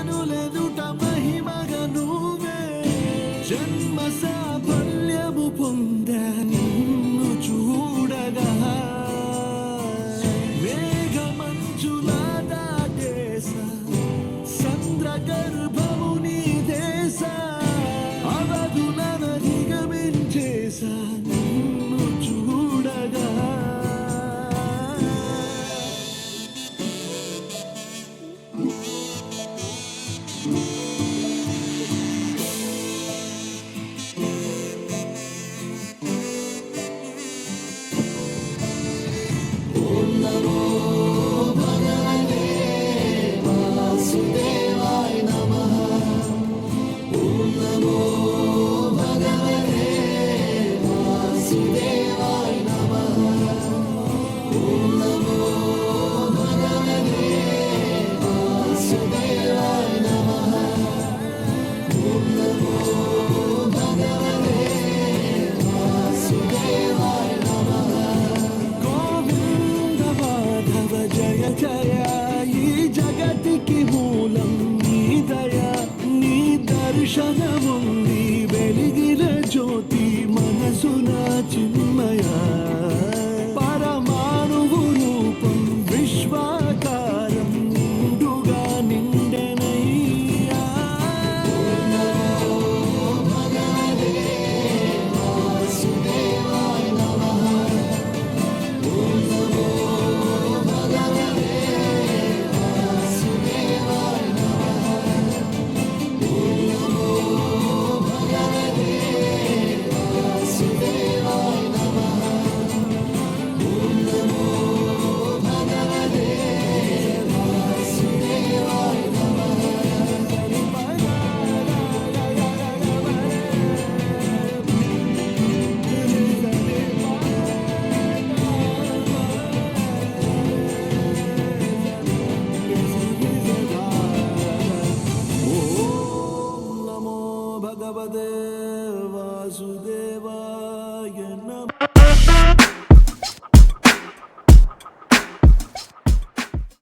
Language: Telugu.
జనులెదుట మహిమగ నువ్వే జన్మ సాఫల్యము పొందా నిన్ను చూడగా మేఘమంచులా దాటేసా సంద్రగర్భము నీ దేశ అవధులను దిగమించేసా నిన్ను చూడగా జయ జయ ఈ జగతికి మూలం నీ దయ నీ దర్శనముంది వెలిగిన జ్యోతి మనసున చిన్మయ పరమాణువు రూపం విశ్వాకారం నిండుగా నిండెనయ్యా భగవతే వాసుదేవాయ నమః.